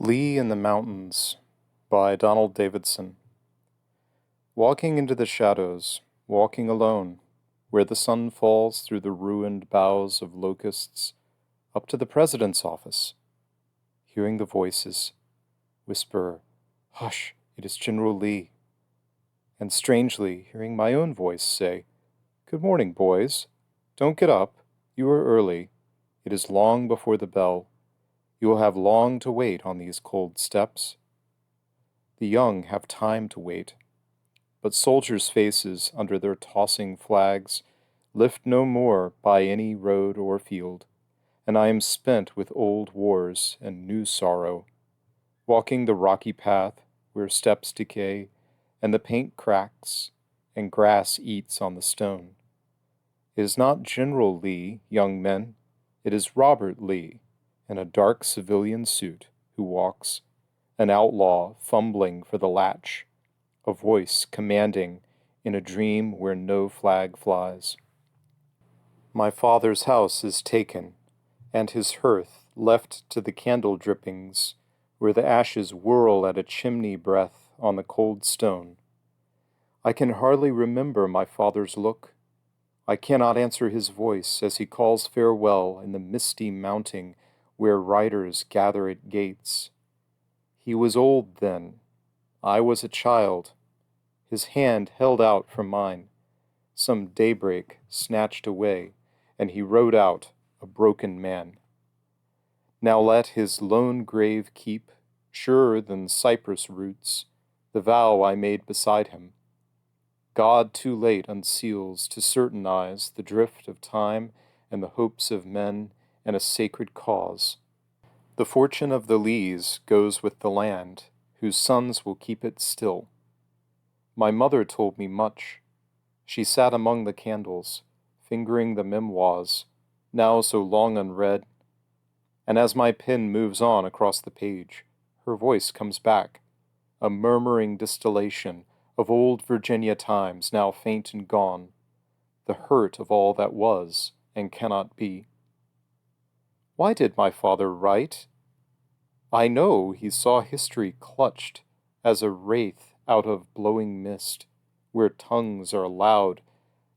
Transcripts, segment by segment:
Lee in the Mountains by Davidson. Walking into the shadows, walking alone, where the sun falls through the ruined boughs of locusts, up to the president's office, hearing the voices whisper, "Hush, it is General Lee," and strangely hearing my own voice say, "Good morning, boys. Don't get up. You are early. It is long before the bell. You will have long to wait on these cold steps." The young have time to wait, but soldiers' faces under their tossing flags lift no more by any road or field, and I am spent with old wars and new sorrow, walking the rocky path where steps decay, and the paint cracks, and grass eats on the stone. It is not General Lee, young men, it is Robert Lee, in a dark civilian suit, who walks, an outlaw fumbling for the latch, a voice commanding in a dream where no flag flies. My father's house is taken, and his hearth left to the candle drippings, where the ashes whirl at a chimney breath on the cold stone. I can hardly remember my father's look. I cannot answer his voice as he calls farewell in the misty mounting where riders gather at gates. He was old then. I was a child. His hand held out for mine. Some daybreak snatched away, and he rode out a broken man. Now let his lone grave keep, surer than cypress roots, the vow I made beside him. God too late unseals to certain eyes the drift of time and the hopes of men and a sacred cause. The fortune of the Lees goes with the land, whose sons will keep it still. My mother told me much. She sat among the candles, fingering the memoirs, now so long unread, and as my pen moves on across the page, her voice comes back, a murmuring distillation of old Virginia times now faint and gone, the hurt of all that was and cannot be. Why did my father write? I know he saw history clutched as a wraith out of blowing mist, where tongues are loud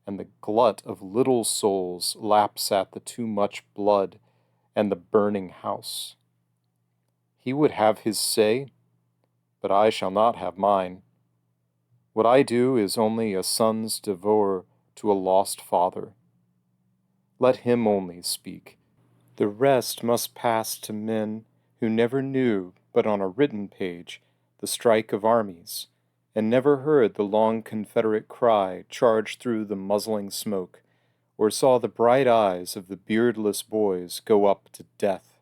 and the glut of little souls laps at the too much blood and the burning house. He would have his say, but I shall not have mine. What I do is only a son's devour to a lost father. Let him only speak. The rest must pass to men who never knew but on a written page the strike of armies, and never heard the long Confederate cry charge through the muzzling smoke, or saw the bright eyes of the beardless boys go up to death.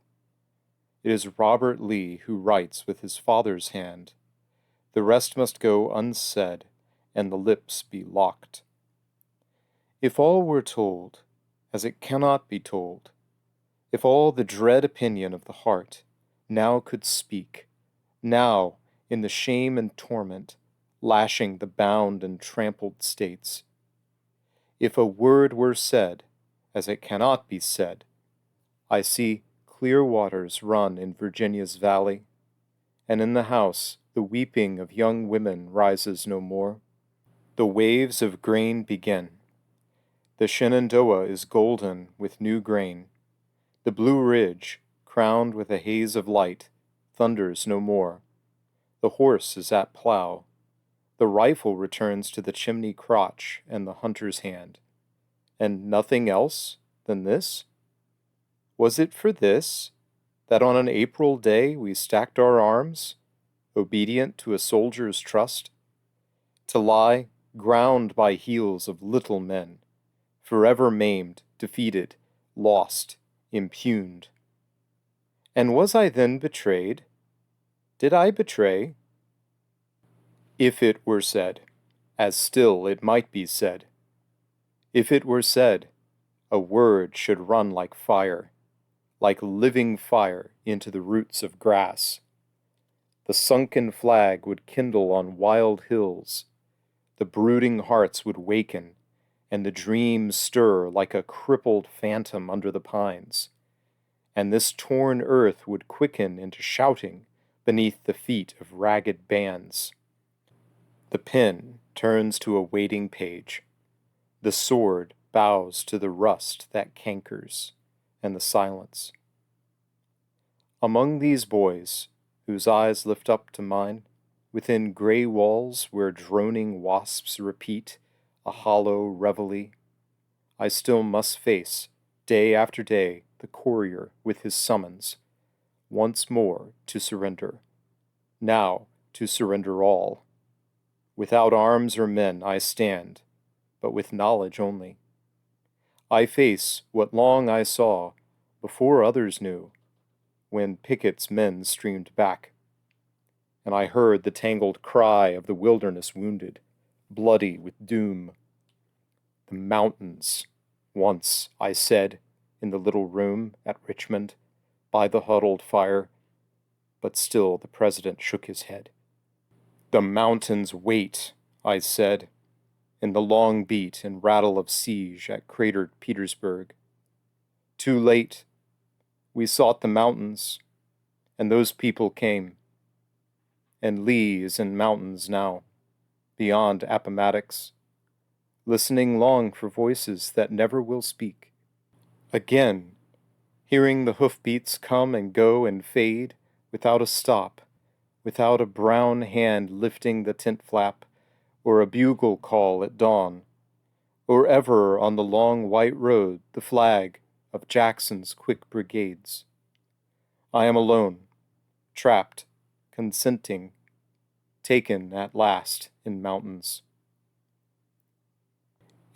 It is Robert Lee who writes with his father's hand. The rest must go unsaid, and the lips be locked. If all were told, as it cannot be told, if all the dread opinion of the heart now could speak, now, in the shame and torment, lashing the bound and trampled states, if a word were said, as it cannot be said, I see clear waters run in Virginia's valley, and in the house the weeping of young women rises no more. The waves of grain begin. The Shenandoah is golden with new grain. The Blue Ridge, crowned with a haze of light, thunders no more. The horse is at plow. The rifle returns to the chimney crotch and the hunter's hand. And nothing else than this? Was it for this, that on an April day we stacked our arms, obedient to a soldier's trust, to lie ground by heels of little men, forever maimed, defeated, lost, impugned? And was I then betrayed? Did I betray? If it were said, as still it might be said, if it were said, a word should run like fire, like living fire into the roots of grass. The sunken flag would kindle on wild hills, the brooding hearts would waken, and the dreams stir like a crippled phantom under the pines, and this torn earth would quicken into shouting, beneath the feet of ragged bands. The pen turns to a waiting page. The sword bows to the rust that cankers, and the silence. Among these boys, whose eyes lift up to mine, within gray walls where droning wasps repeat a hollow reveille, I still must face, day after day, the courier with his summons, once more to surrender, now to surrender all. Without arms or men I stand, but with knowledge only. I face what long I saw, before others knew, when Pickett's men streamed back, and I heard the tangled cry of the wilderness wounded, bloody with doom. The mountains, once, I said, in the little room at Richmond, by the huddled fire, but still the president shook his head. The mountains wait, I said, in the long beat and rattle of siege at cratered Petersburg. Too late. We sought the mountains, and those people came. And Lee is in mountains now, beyond Appomattox, listening long for voices that never will speak. Again, hearing the hoofbeats come and go and fade without a stop, without a brown hand lifting the tent flap, or a bugle call at dawn, or ever on the long white road the flag of Jackson's quick brigades. I am alone, trapped, consenting, taken at last in mountains.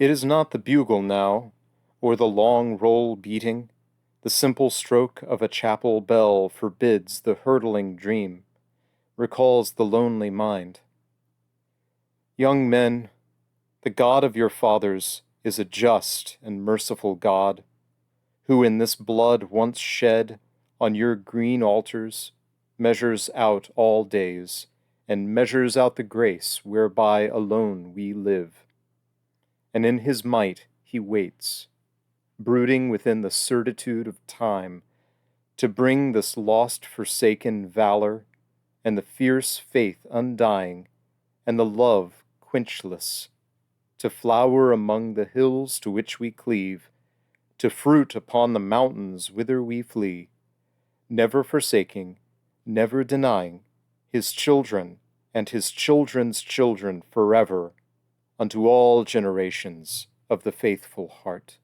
It is not the bugle now, or the long roll beating. The simple stroke of a chapel bell forbids the hurtling dream, recalls the lonely mind. Young men, the God of your fathers is a just and merciful God, who in this blood once shed on your green altars measures out all days, and measures out the grace whereby alone we live. And in his might he waits, brooding within the certitude of time, to bring this lost forsaken valor, and the fierce faith undying, and the love quenchless, to flower among the hills to which we cleave, to fruit upon the mountains whither we flee, never forsaking, never denying, his children and his children's children forever, unto all generations of the faithful heart.